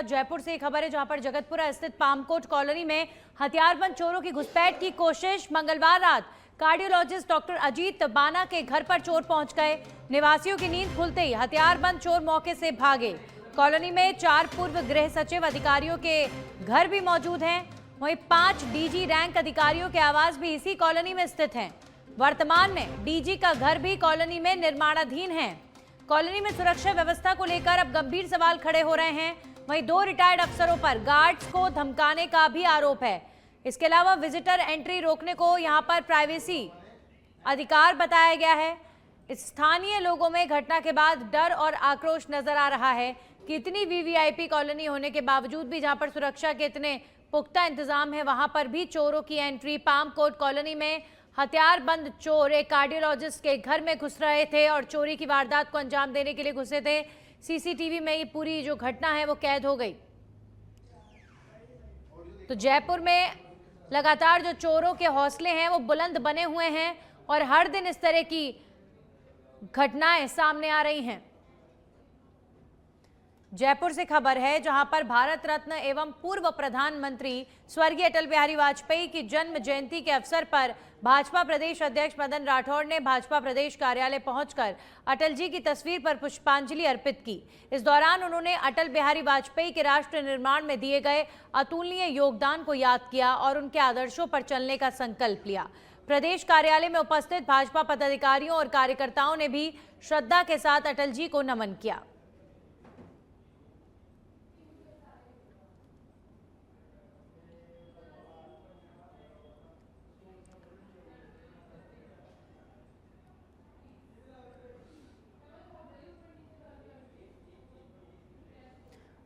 जयपुर से एक खबर है जहां पर जगतपुरा स्थित पामकोट कॉलोनी में हथियारबंद चोरों की घुसपैठ की कोशिश। मंगलवार रात कार्डियोलॉजिस्ट डॉक्टर अजीत बाना के घर पर चोर पहुंच गए। निवासियों की नींद खुलते ही हथियारबंद चोर मौके से भागे। कॉलोनी में 4 पूर्व गृह सचिव अधिकारियों के घर भी मौजूद हैं। वहीं 5 डीजी रैंक अधिकारियों के आवास भी इसी कॉलोनी में स्थित हैं। वर्तमान में डीजी का घर भी कॉलोनी में निर्माणाधीन है। कॉलोनी में सुरक्षा व्यवस्था को लेकर अब गंभीर सवाल खड़े हो रहे हैं। वहीं 2 रिटायर्ड अफसरों पर गार्ड्स को धमकाने का भी आरोप है। इसके अलावा विजिटर एंट्री रोकने को यहां पर प्राइवेसी अधिकार बताया गया है। स्थानीय लोगों में घटना के बाद डर और आक्रोश नजर आ रहा है कि इतनी वीवीआईपी कॉलोनी होने के बावजूद भी जहां पर सुरक्षा के इतने पुख्ता इंतजाम है, वहां पर भी चोरों की एंट्री। पामकोट कॉलोनी में हथियारबंद चोर एक कार्डियोलॉजिस्ट के घर में घुस रहे थे और चोरी की वारदात को अंजाम देने के लिए घुसे थे। सीसीटीवी में ये पूरी जो घटना है वो कैद हो गई। तो जयपुर में लगातार जो चोरों के हौसले हैं वो बुलंद बने हुए हैं और हर दिन इस तरह की घटनाएं सामने आ रही हैं। जयपुर से खबर है जहां पर भारत रत्न एवं पूर्व प्रधानमंत्री स्वर्गीय अटल बिहारी वाजपेयी की जन्म जयंती के अवसर पर भाजपा प्रदेश अध्यक्ष मदन राठौड़ ने भाजपा प्रदेश कार्यालय पहुंचकर अटल जी की तस्वीर पर पुष्पांजलि अर्पित की। इस दौरान उन्होंने अटल बिहारी वाजपेयी के राष्ट्र निर्माण में दिए गए अतुलनीय योगदान को याद किया और उनके आदर्शों पर चलने का संकल्प लिया। प्रदेश कार्यालय में उपस्थित भाजपा पदाधिकारियों और कार्यकर्ताओं ने भी श्रद्धा के साथ अटल जी को नमन किया।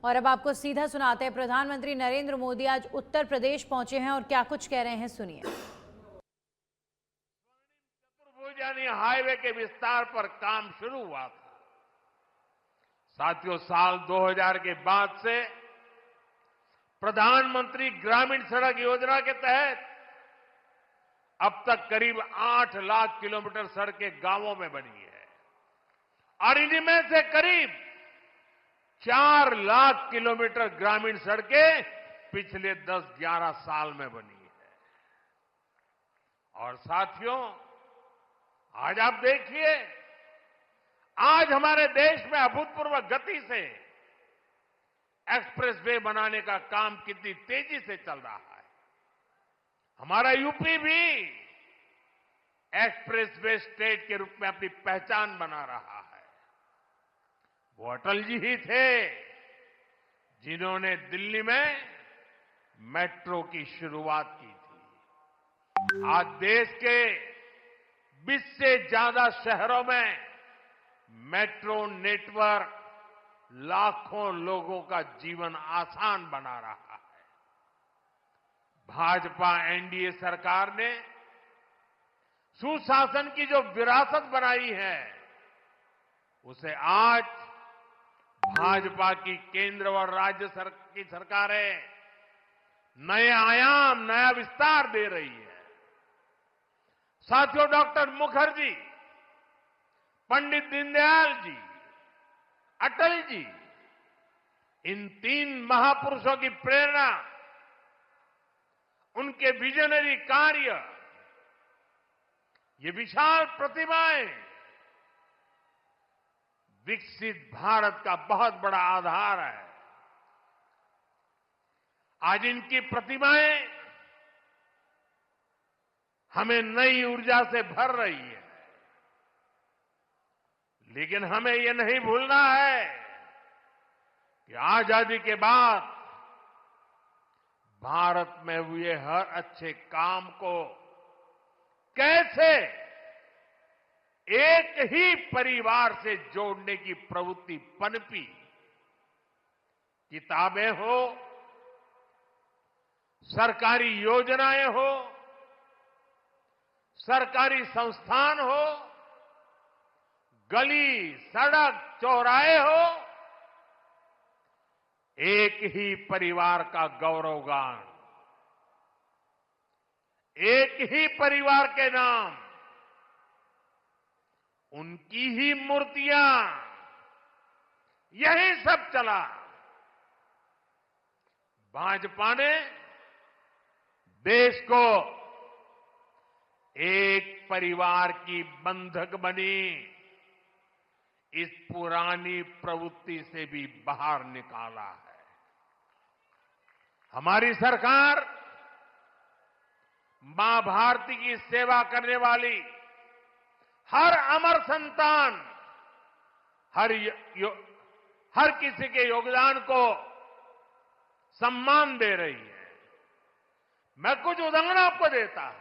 और अब आपको सीधा सुनाते हैं, प्रधानमंत्री नरेंद्र मोदी आज उत्तर प्रदेश पहुंचे हैं और क्या कुछ कह रहे हैं, सुनिए। यानी हाईवे के विस्तार पर काम शुरू हुआ था। साथियों, साल 2000 के बाद से प्रधानमंत्री ग्रामीण सड़क योजना के तहत अब तक करीब 8 लाख किलोमीटर सड़कें गांवों में बनी है और इनमें से करीब 4 लाख किलोमीटर ग्रामीण सड़कें पिछले 10-11 साल में बनी है। और साथियों, आज आप देखिए, आज हमारे देश में अभूतपूर्व गति से एक्सप्रेसवे बनाने का काम कितनी तेजी से चल रहा है। हमारा यूपी भी एक्सप्रेसवे स्टेट के रूप में अपनी पहचान बना रहा है। वो अटल जी ही थे जिन्होंने दिल्ली में मेट्रो की शुरुआत की थी। आज देश के 20 से ज्यादा शहरों में मेट्रो नेटवर्क लाखों लोगों का जीवन आसान बना रहा है। भाजपा एनडीए सरकार ने सुशासन की जो विरासत बनाई है, उसे आज भाजपा की केंद्र और राज्य की सरकारें नए आयाम, नया विस्तार दे रही है। साथियों, डॉक्टर मुखर्जी, पंडित दीनदयाल जी, अटल जी, इन 3 महापुरुषों की प्रेरणा, उनके विजनरी कार्य, ये विशाल प्रतिभाएं विकसित भारत का बहुत बड़ा आधार है। आज इनकी प्रतिभाएं हमें नई ऊर्जा से भर रही है। लेकिन हमें यह नहीं भूलना है कि आजादी के बाद भारत में हुए हर अच्छे काम को कैसे एक ही परिवार से जोड़ने की प्रवृत्ति पनपी। किताबें हो, सरकारी योजनाएं हो, सरकारी संस्थान हो, गली, सड़क, चौराहे हो, एक ही परिवार का गौरवगान, एक ही परिवार के नाम, उनकी ही मूर्तियां, यही सब चला। भाजपा ने देश को एक परिवार की बंधक बनी इस पुरानी प्रवृत्ति से भी बाहर निकाला है। हमारी सरकार मां भारती की सेवा करने वाली हर अमर संतान, हर किसी के योगदान को सम्मान दे रही है। मैं कुछ उदाहरण आपको देता हूं।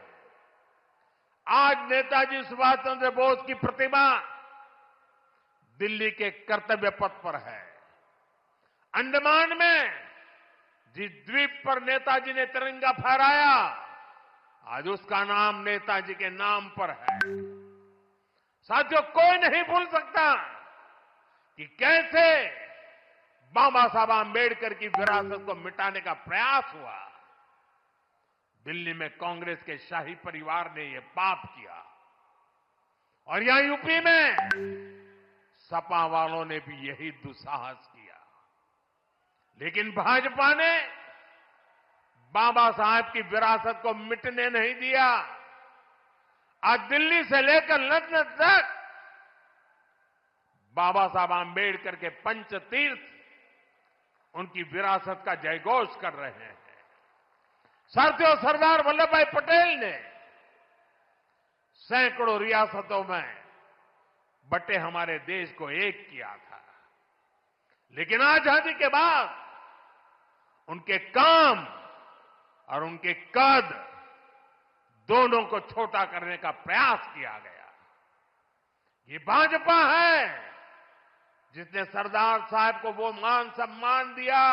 आज नेताजी सुभाष चंद्र बोस की प्रतिमा दिल्ली के कर्तव्य पथ पर है। अंडमान में जिस द्वीप पर नेताजी ने तिरंगा फहराया, आज उसका नाम नेताजी के नाम पर है। साथियों, कोई नहीं भूल सकता कि कैसे बाबा साहब आंबेडकर की विरासत को मिटाने का प्रयास हुआ। दिल्ली में कांग्रेस के शाही परिवार ने यह पाप किया और यहां यूपी में सपा वालों ने भी यही दुस्साहस किया। लेकिन भाजपा ने बाबा साहब की विरासत को मिटने नहीं दिया। आज दिल्ली से लेकर लंदन तक बाबा साहब आंबेडकर के पंचतीर्थ उनकी विरासत का जयघोष कर रहे हैं। साथियों, सरदार वल्लभ भाई पटेल ने सैकड़ों रियासतों में बटे हमारे देश को एक किया था। लेकिन आजादी के बाद उनके काम और उनके कद दोनों को छोटा करने का प्रयास किया गया। ये भाजपा है जिसने सरदार साहब को वो मान सम्मान दिया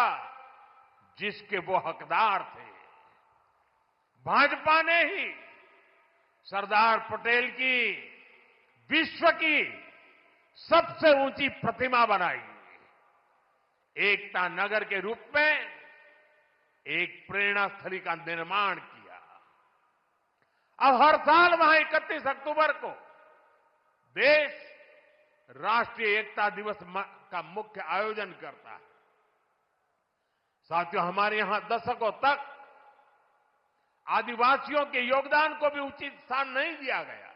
जिसके वो हकदार थे। भाजपा ने ही सरदार पटेल की विश्व की सबसे ऊंची प्रतिमा बनाई, एकता नगर के रूप में एक प्रेरणा स्थली का निर्माण किया। अब हर साल वहां 31 अक्टूबर को देश राष्ट्रीय एकता दिवस का मुख्य आयोजन करता है। साथियों, हमारे यहां दशकों तक आदिवासियों के योगदान को भी उचित स्थान नहीं दिया गया।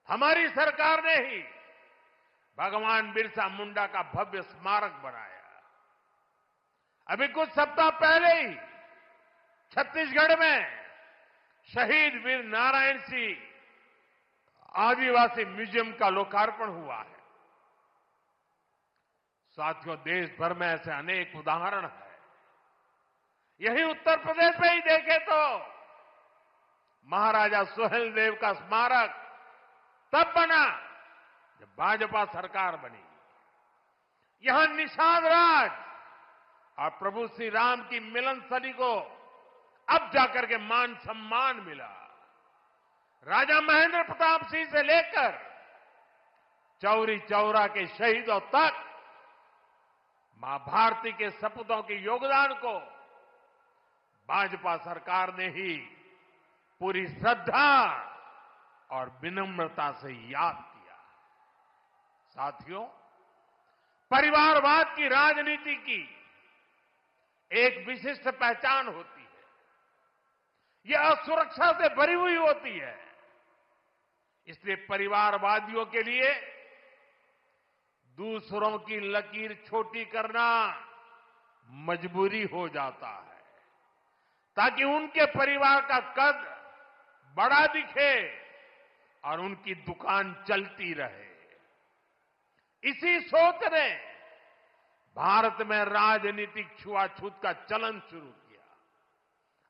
हमारी सरकार ने ही भगवान बिरसा मुंडा का भव्य स्मारक बनाया। अभी कुछ सप्ताह पहले ही छत्तीसगढ़ में शहीद वीर नारायण सिंह आदिवासी म्यूजियम का लोकार्पण हुआ है। साथियों, देश भर में ऐसे अनेक उदाहरण हैं। यही उत्तर प्रदेश में ही देखें तो महाराजा सुहेलदेव का स्मारक तब बना जब भाजपा सरकार बनी। यहां निषाद राज और प्रभु श्री राम की मिलन स्थली को अब जाकर के मान सम्मान मिला। राजा महेंद्र प्रताप सिंह से लेकर चौरी चौरा के शहीदों तक मां भारती के सपूतों के योगदान को भाजपा सरकार ने ही पूरी श्रद्धा और विनम्रता से याद किया। साथियों, परिवारवाद की राजनीति की एक विशिष्ट पहचान होती है। यह असुरक्षा से भरी हुई होती है। इसलिए परिवारवादियों के लिए दूसरों की लकीर छोटी करना मजबूरी हो जाता है ताकि उनके परिवार का कद बड़ा दिखे और उनकी दुकान चलती रहे। इसी सोच ने भारत में राजनीतिक छुआछूत का चलन शुरू किया।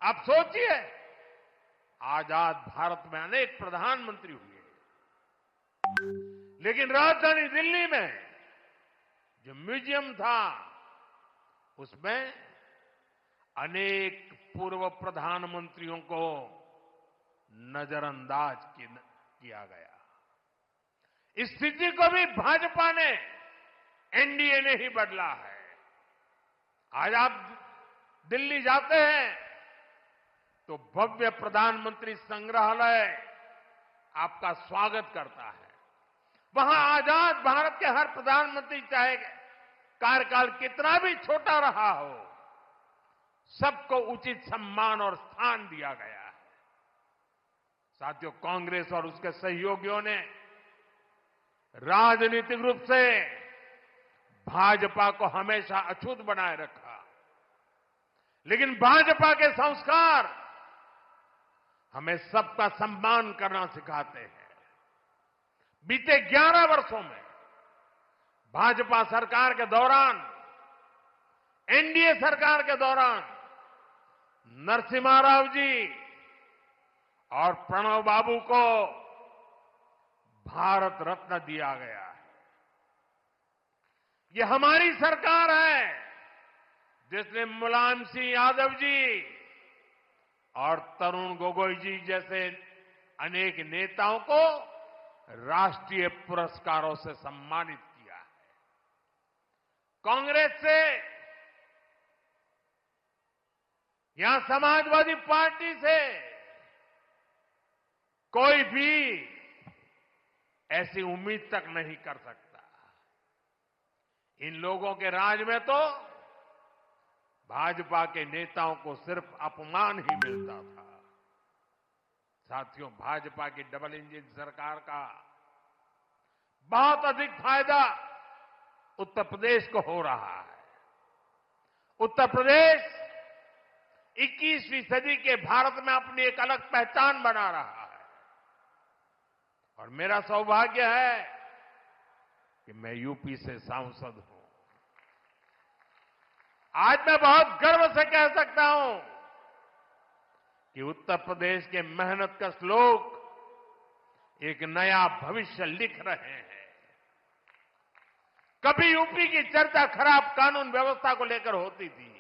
आप सोचिए, आजाद भारत में अनेक प्रधानमंत्री हुए, लेकिन राजधानी दिल्ली में जो म्यूजियम था उसमें अनेक पूर्व प्रधानमंत्रियों को नजरअंदाज किया गया। इस स्थिति को भी भाजपा ने, एनडीए ने ही बदला है। आज आप दिल्ली जाते हैं तो भव्य प्रधानमंत्री संग्रहालय आपका स्वागत करता है। वहां आजाद भारत के हर प्रधानमंत्री, चाहे कार्यकाल कितना भी छोटा रहा हो, सबको उचित सम्मान और स्थान दिया गया है। साथियों, कांग्रेस और उसके सहयोगियों ने राजनीतिक रूप से भाजपा को हमेशा अछूत बनाए रखा, लेकिन भाजपा के संस्कार हमें सबका सम्मान करना सिखाते हैं। बीते 11 वर्षों में भाजपा सरकार के दौरान, एनडीए सरकार के दौरान नरसिम्हा राव जी और प्रणव बाबू को भारत रत्न दिया गया है। ये हमारी सरकार है जिसने मुलायम सिंह यादव जी और तरुण गोगोई जी जैसे अनेक नेताओं को राष्ट्रीय पुरस्कारों से सम्मानित किया है। कांग्रेस से, यहां समाजवादी पार्टी से कोई भी ऐसी उम्मीद तक नहीं कर सकता। इन लोगों के राज में तो भाजपा के नेताओं को सिर्फ अपमान ही मिलता था। साथियों, भाजपा की डबल इंजन सरकार का बहुत अधिक फायदा उत्तर प्रदेश को हो रहा है। उत्तर प्रदेश 21वीं सदी के भारत में अपनी एक अलग पहचान बना रहा है और मेरा सौभाग्य है कि मैं यूपी से सांसद हूं। आज मैं बहुत गर्व से कह सकता हूं कि उत्तर प्रदेश के मेहनतकश लोग एक नया भविष्य लिख रहे हैं। कभी यूपी की चर्चा खराब कानून व्यवस्था को लेकर होती थी,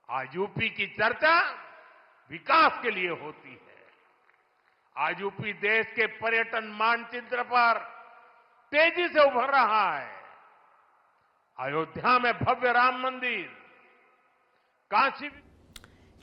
आज यूपी की चर्चा विकास के लिए होती है। आज यूपी देश के पर्यटन मानचित्र पर तेजी से उभर रहा है। अयोध्या में भव्य राम मंदिर, काशी।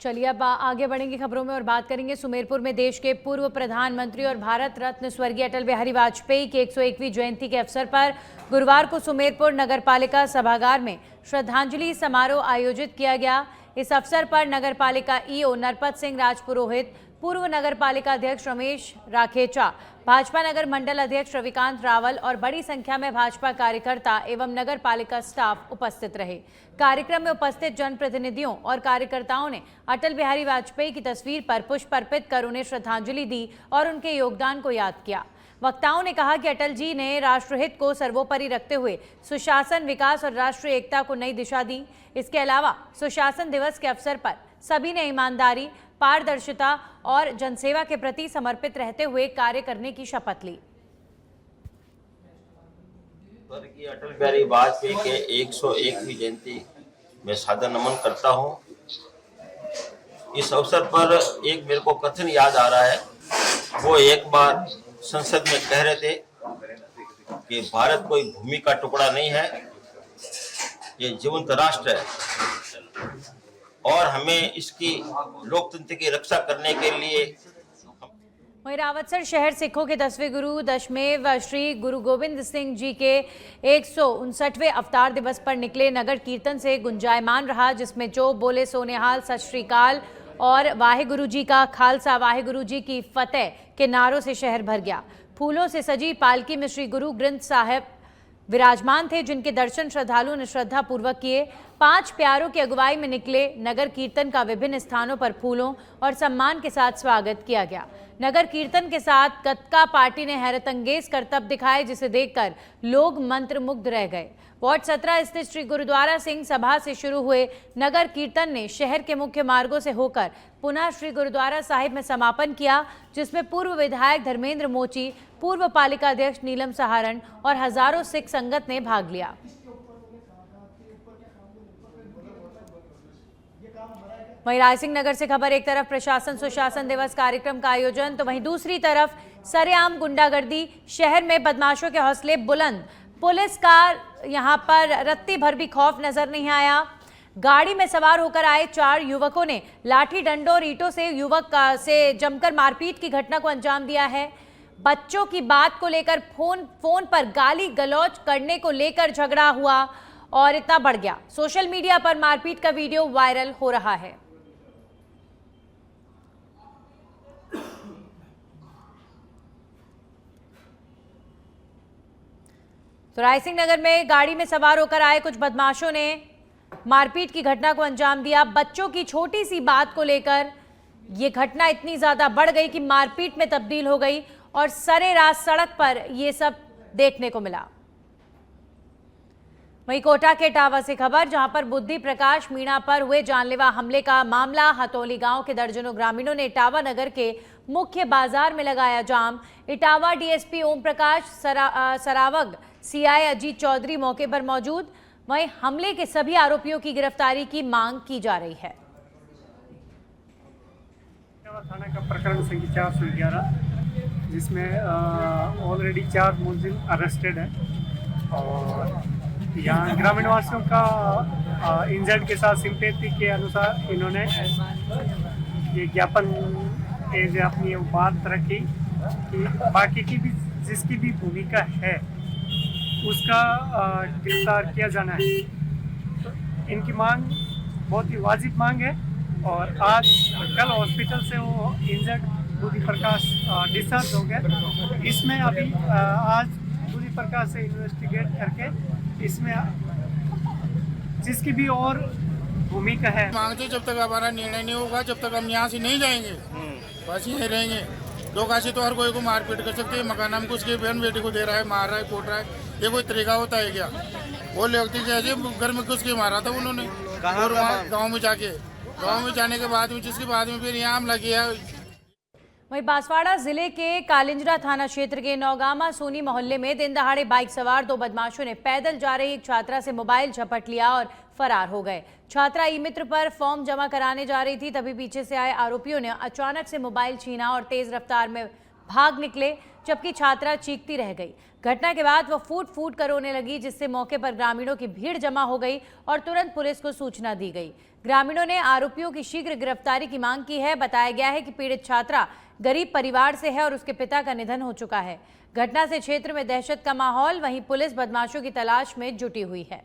चलिए अब आगे बढ़ेंगे खबरों में और बात करेंगे सुमेरपुर में देश के पूर्व प्रधानमंत्री और भारत रत्न स्वर्गीय अटल बिहारी वाजपेयी की 101वीं जयंती के अवसर पर गुरुवार को सुमेरपुर नगरपालिका सभागार में श्रद्धांजलि समारोह आयोजित किया गया। इस अवसर पर नगरपालिका ईओ नरपत सिंह राजपुरोहित, पूर्व नगरपालिका अध्यक्ष रमेश राखेचा, भाजपा नगर मंडल अध्यक्ष रविकांत रावल और बड़ी संख्या में भाजपा कार्यकर्ता एवं नगर पालिका स्टाफ उपस्थित रहे। कार्यक्रम में उपस्थित जनप्रतिनिधियों और कार्यकर्ताओं ने अटल बिहारी वाजपेयी की तस्वीर पर पुष्प अर्पित कर उन्हें श्रद्धांजलि दी और उनके योगदान को याद किया। वक्ताओं ने कहा कि अटल जी ने राष्ट्रहित को सर्वोपरि रखते हुए सुशासन, विकास और राष्ट्रीय एकता को नई दिशा दी। इसके अलावा सुशासन दिवस के अवसर पर सभी ने ईमानदारी, पारदर्शिता और जनसेवा के प्रति समर्पित रहते हुए कार्य करने की शपथ ली। स्वर्गीय अटल बिहारी वाजपेयी के 101वीं जयंती में सादर नमन करता हूं। इस अवसर पर एक मेरे को कथन याद आ रहा है। वो एक बार संसद में कह रहे थे कि भारत कोई भूमि का टुकड़ा नहीं है, ये जीवंत राष्ट्र है और हमें इसकी लोकतंत्र की रक्षा करने के लिए। वहीं रावतसर शहर सिखों के 10वें गुरु दशमेव श्री गुरु गोविंद सिंह जी के 159वें अवतार दिवस पर निकले नगर कीर्तन से गुंजायमान रहा, जिसमें जो बोले सोनेहाल, सत श्री अकाल और वाहेगुरु जी का खालसा, वाहेगुरु जी की फतेह के नारों से शहर भर गया। फूलों से सजी पालकी में श्री गुरु ग्रंथ साहिब विराजमान थे, जिनके दर्शन श्रद्धालुओं ने श्रद्धा पूर्वक किए। 5 प्यारों की अगुवाई में निकले नगर कीर्तन का विभिन्न स्थानों पर फूलों और सम्मान के साथ स्वागत किया गया। नगर कीर्तन के साथ गतका पार्टी ने हैरतअंगेज करतब दिखाए, जिसे देखकर लोग मंत्रमुग्ध रह गए। वार्ड 17 स्थित श्री गुरुद्वारा सिंह सभा से शुरू हुए नगर कीर्तन ने शहर के मुख्य मार्गों से होकर पुनः श्री गुरुद्वारा साहिब में समापन किया, जिसमें पूर्व विधायक धर्मेंद्र मोची, पूर्व पालिका अध्यक्ष नीलम सहारण और हजारों सिख संगत ने भाग लिया। वहीं रायसिंह नगर से खबर, एक तरफ प्रशासन सुशासन दिवस कार्यक्रम का आयोजन तो वहीं दूसरी तरफ सरेआम गुंडागर्दी, शहर में बदमाशों के हौसले बुलंद। पुलिस का यहां पर रत्ती भर भी खौफ नजर नहीं आया। गाड़ी में सवार होकर आए 4 युवकों ने लाठी डंडों और ईंटों से युवक से जमकर मारपीट की घटना को अंजाम दिया है। बच्चों की बात को लेकर फोन पर गाली गलौज करने को लेकर झगड़ा हुआ और इतना बढ़ गया। सोशल मीडिया पर मारपीट का वीडियो वायरल हो रहा है। तो रायसिंह नगर में गाड़ी में सवार होकर आए कुछ बदमाशों ने मारपीट की घटना को अंजाम दिया। बच्चों की छोटी सी बात को लेकर यह घटना इतनी ज्यादा बढ़ गई कि मारपीट में तब्दील हो गई और सरेरात सड़क पर यह सब देखने को मिला। वहीं कोटा के इटावा से खबर, जहां पर बुद्धि प्रकाश मीणा पर हुए जानलेवा हमले का मामला। हथौली गांव के दर्जनों ग्रामीणों ने इटावा नगर के मुख्य बाजार में लगाया जाम। इटावा डीएसपी ओम प्रकाश सरावग, सीआई अजीत चौधरी मौके पर मौजूद। वहीं हमले के सभी आरोपियों की गिरफ्तारी की मांग की जा रही है। थाना का प्रकरण संख्या 411, जिसमें ऑलरेडी 4 मुलजिम अरेस्टेड है और यहाँ ग्रामीण वासियों का इंजर्ड के साथ सिंपैथी के अनुसार इन्होंने ये ज्ञापन एज अपनी बात रखी कि बाकी की भी जिसकी भी भूमिका है उसका गिरफ्तार किया जाना है। तो इनकी मांग बहुत ही वाजिब मांग है और आज कल हॉस्पिटल से वो इंजर्ड बुद्धि प्रकाश डिस्चार्ज हो गए। इसमें अभी आज बुद्धि प्रकाश से इन्वेस्टिगेट करके इसमें जिसकी भी और भूमिका है मांगते जब तक हमारा निर्णय नहीं होगा जब तक हम यहाँ से नहीं जाएंगे, बस यहीं रहेंगे। धोखासी तो हर कोई को मारपीट कर सकते हैं। मकान हम उसके बहन बेटी को दे रहा है, मार रहा है, कोट रहा है, ये कोई तरीका होता है क्या? वो व्यक्ति जैसे घर में घुस के मारा था उन्होंने, और वहाँ गाँव में जाने के बाद में जिसके बाद में फिर यहाँ हमला किया। वहीं बांसवाड़ा जिले के कालिंजरा थाना क्षेत्र के नौगामा सोनी मोहल्ले में दिन दहाड़े बाइक सवार 2 बदमाशों ने पैदल जा रही एक छात्रा से मोबाइल झपट लिया और फरार हो गए। छात्रा ई मित्र पर फॉर्म जमा कराने जा रही थी, तभी पीछे से आए आरोपियों ने अचानक से मोबाइल छीना और तेज रफ्तार में भाग निकले, जबकि छात्रा चीखती रह गई। घटना के बाद वह फूट फूट कर रोने लगी, जिससे मौके पर ग्रामीणों की भीड़ जमा हो गई और तुरंत पुलिस को सूचना दी गई। ग्रामीणों ने आरोपियों की शीघ्र गिरफ्तारी की मांग की है। बताया गया है कि पीड़ित छात्रा गरीब परिवार से है और उसके पिता का निधन हो चुका है। घटना से क्षेत्र में दहशत का माहौल, वहीं पुलिस बदमाशों की तलाश में जुटी हुई है।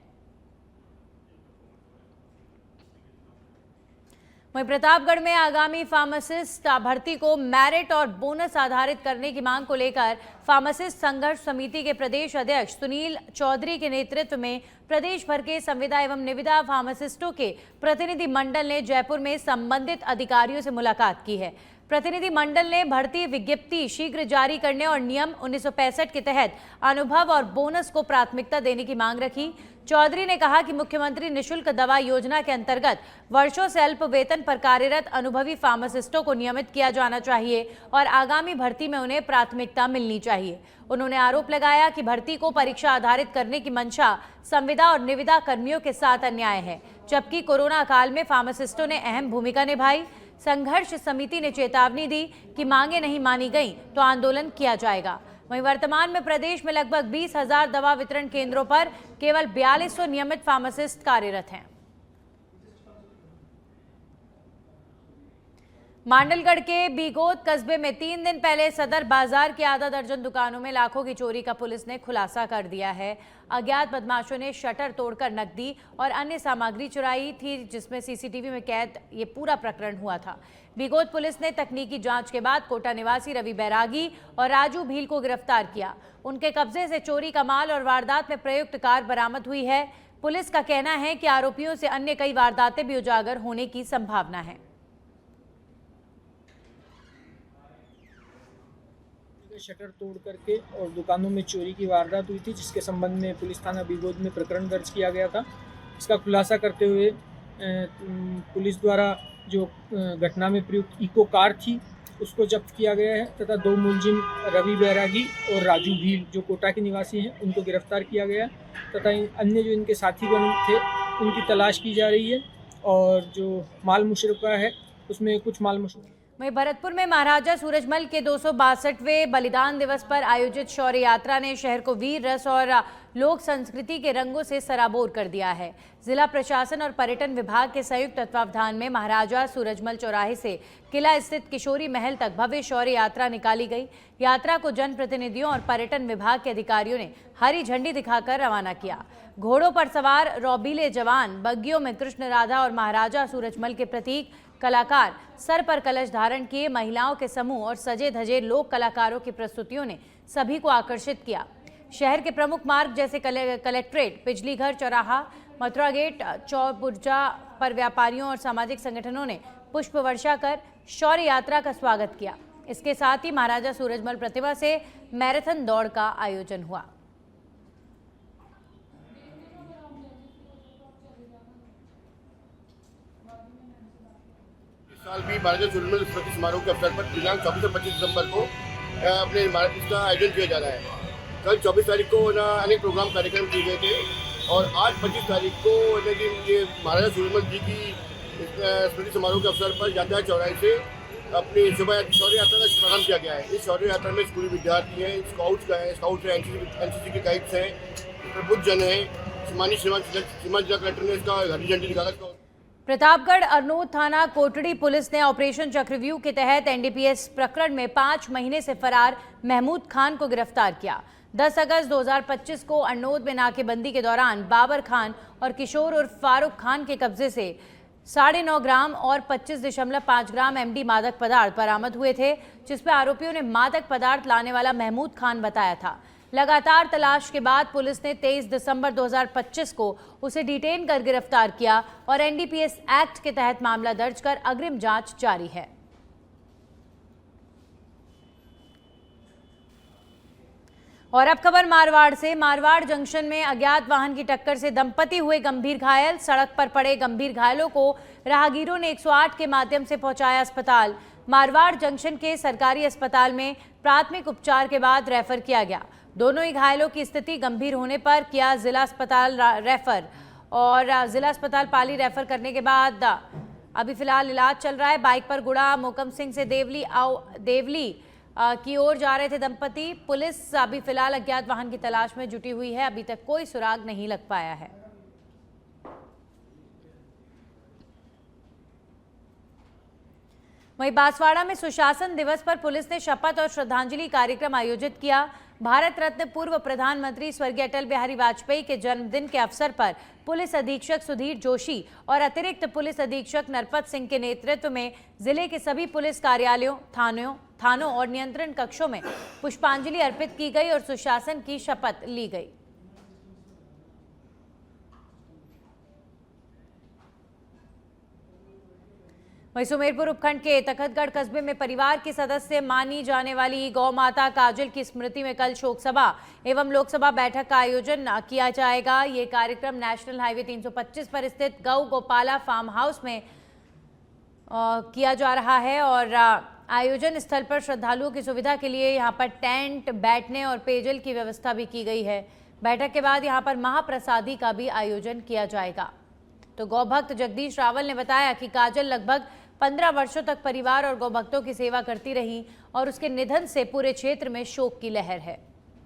वहीं प्रतापगढ़ में आगामी फार्मासिस्ट भर्ती को मेरिट और बोनस आधारित करने की मांग को लेकर फार्मासिस्ट संघर्ष समिति के प्रदेश अध्यक्ष सुनील चौधरी के नेतृत्व में प्रदेश भर के संविदा एवं निविदा फार्मासिस्टों के प्रतिनिधि मंडल ने जयपुर में संबंधित अधिकारियों से मुलाकात की है। प्रतिनिधि मंडल ने भर्ती विज्ञप्ति शीघ्र जारी करने और नियम 1965 के तहत अनुभव और बोनस को प्राथमिकता देने की मांग रखी। चौधरी ने कहा कि मुख्यमंत्री निःशुल्क दवा योजना के अंतर्गत वर्षों से अल्प वेतन पर कार्यरत अनुभवी फार्मासिस्टों को नियमित किया जाना चाहिए और आगामी भर्ती में उन्हें प्राथमिकता मिलनी चाहिए। उन्होंने आरोप लगाया कि भर्ती को परीक्षा आधारित करने की मंशा संविदा और निविदा कर्मियों के साथ अन्याय है, जबकि कोरोना काल में फार्मासिस्टों ने अहम भूमिका निभाई। संघर्ष समिति ने चेतावनी दी कि मांगे नहीं मानी गई तो आंदोलन किया जाएगा। वहीं वर्तमान में प्रदेश में लगभग 20,000 दवा वितरण केंद्रों पर केवल 4200 नियमित फार्मासिस्ट कार्यरत हैं। मांडलगढ़ के बीगोत कस्बे में 3 दिन पहले सदर बाजार की आधा दर्जन दुकानों में लाखों की चोरी का पुलिस ने खुलासा कर दिया है। अज्ञात बदमाशों ने शटर तोड़कर नकदी और अन्य सामग्री चुराई थी, जिसमें सीसीटीवी में कैद ये पूरा प्रकरण हुआ था। बीगोत पुलिस ने तकनीकी जांच के बाद कोटा निवासी रवि बैरागी और राजू भील को गिरफ्तार किया। उनके कब्जे से चोरी का माल और वारदात में प्रयुक्त कार बरामद हुई है। पुलिस का कहना है कि आरोपियों से अन्य कई वारदातें भी उजागर होने की संभावना है। शटर तोड़ करके और दुकानों में चोरी की वारदात हुई थी, जिसके संबंध में पुलिस थाना बीगोद में प्रकरण दर्ज किया गया था। इसका खुलासा करते हुए पुलिस द्वारा जो घटना में प्रयुक्त इको कार थी उसको जब्त किया गया है तथा 2 मुलजिम रवि बैरागी और राजू भील जो कोटा के निवासी हैं उनको गिरफ्तार किया गया तथा अन्य जो इनके साथीगण थे उनकी तलाश की जा रही है और जो माल मुशर्रका है उसमें कुछ माल मुशर्रका। वहीं भरतपुर में महाराजा सूरजमल के 262वें बलिदान दिवस पर आयोजित शौर्य यात्रा ने शहर को वीर रस और लोक संस्कृति के रंगों से सराबोर कर दिया है। जिला प्रशासन और पर्यटन विभाग के संयुक्त तत्वावधान में महाराजा सूरजमल चौराहे से किला स्थित किशोरी महल तक भव्य शौर्य यात्रा निकाली गई। यात्रा को जनप्रतिनिधियों और पर्यटन विभाग के अधिकारियों ने हरी झंडी दिखाकर रवाना किया। घोड़ों पर सवार रौबीले जवान, बग्गियों में कृष्ण राधा और महाराजा सूरजमल के प्रतीक कलाकार, सर पर कलश धारण किए महिलाओं के समूह और सजे धजे लोक कलाकारों की प्रस्तुतियों ने सभी को आकर्षित किया। शहर के प्रमुख मार्ग जैसे कलेक्ट्रेट, बिजली घर चौराहा, मथुरा गेट, चौबुर्जा पर व्यापारियों और सामाजिक संगठनों ने पुष्प वर्षा कर शौर्य यात्रा का स्वागत किया। इसके साथ ही महाराजा सूरजमल प्रतिमा से मैराथन दौड़ का आयोजन हुआ। साल भी महाराजा सूरजमल स्मृति समारोह के अवसर पर दिनांक 24 से 25 दिसंबर को अपने इसका आयोजन किया जा रहा है। कल 24 तारीख को अनेक प्रोग्राम कार्यक्रम किए गए थे और आज 25 तारीख को ये महाराजा सूरजमल जी की स्मृति समारोह के अवसर पर यातायात चौराहे से अपनी शौर्य यात्रा का प्रारंभ किया गया है। इस शौर्य यात्रा में स्कूली विद्यार्थी हैं, स्काउट्स हैं, एनसीसी के गाइड्स हैं, प्रबुद्ध जन हैं। सीमानी जिला कलेक्टर ने इसका हरी झंडी दिखाकर प्रतापगढ़ अरनोद थाना कोटड़ी पुलिस ने ऑपरेशन चक्रव्यूह के तहत एनडीपीएस प्रकरण में 5 महीने से फरार महमूद खान को गिरफ्तार किया। 10 अगस्त 2025 को अरनोद में नाकेबंदी के दौरान बाबर खान और किशोर उर्फ फारूक खान के कब्जे से 9.5 ग्राम और 25.5 ग्राम एमडी मादक पदार्थ बरामद हुए थे, जिसमें आरोपियों ने मादक पदार्थ लाने वाला महमूद खान बताया था। लगातार तलाश के बाद पुलिस ने 23 दिसंबर 2025 को उसे डिटेन कर गिरफ्तार किया और एनडीपीएस एक्ट के तहत मामला दर्ज कर अग्रिम जांच जारी है। और अब खबर मारवाड़ से। मारवाड़ जंक्शन में अज्ञात वाहन की टक्कर से दंपति हुए गंभीर घायल। सड़क पर पड़े गंभीर घायलों को राहगीरों ने 108 के माध्यम से पहुंचाया अस्पताल। मारवाड़ जंक्शन के सरकारी अस्पताल में प्राथमिक उपचार के बाद रेफर किया गया। दोनों ही घायलों की स्थिति गंभीर होने पर किया जिला अस्पताल रेफर और जिला अस्पताल पाली रेफर करने के बाद अभी फिलहाल इलाज चल रहा है। बाइक पर गुड़ा मोकम सिंह से देवली की ओर जा रहे थे दंपति। पुलिस अभी फिलहाल अज्ञात वाहन की तलाश में जुटी हुई है। अभी तक कोई सुराग नहीं लग पाया है। वहीं बांसवाड़ा में सुशासन दिवस पर पुलिस ने शपथ और श्रद्धांजलि कार्यक्रम आयोजित किया। भारत रत्न पूर्व प्रधानमंत्री स्वर्गीय अटल बिहारी वाजपेयी के जन्मदिन के अवसर पर पुलिस अधीक्षक सुधीर जोशी और अतिरिक्त पुलिस अधीक्षक नरपत सिंह के नेतृत्व में जिले के सभी पुलिस कार्यालयों, थानों और नियंत्रण कक्षों में पुष्पांजलि अर्पित की गई और सुशासन की शपथ ली गई। वहीं सुमेरपुर उपखंड के तखतगढ़ कस्बे में परिवार के सदस्य मानी जाने वाली गौ माता काजल की स्मृति में कल शोक सभा एवं लोकसभा बैठक का आयोजन किया जाएगा। ये कार्यक्रम नेशनल हाईवे 325 पर स्थित गौ गोपाला फार्म हाउस में किया जा रहा है और आयोजन स्थल पर श्रद्धालुओं की सुविधा के लिए यहां पर टेंट, बैठने और पेयजल की व्यवस्था भी की गई है। बैठक के बाद यहां पर महाप्रसादी का भी आयोजन किया जाएगा। तो गौभक्त जगदीश रावल ने बताया कि काजल लगभग 15 वर्षों तक परिवार और गौभक्तों की सेवा करती रही और उसके निधन से पूरे क्षेत्र में शोक की लहर है।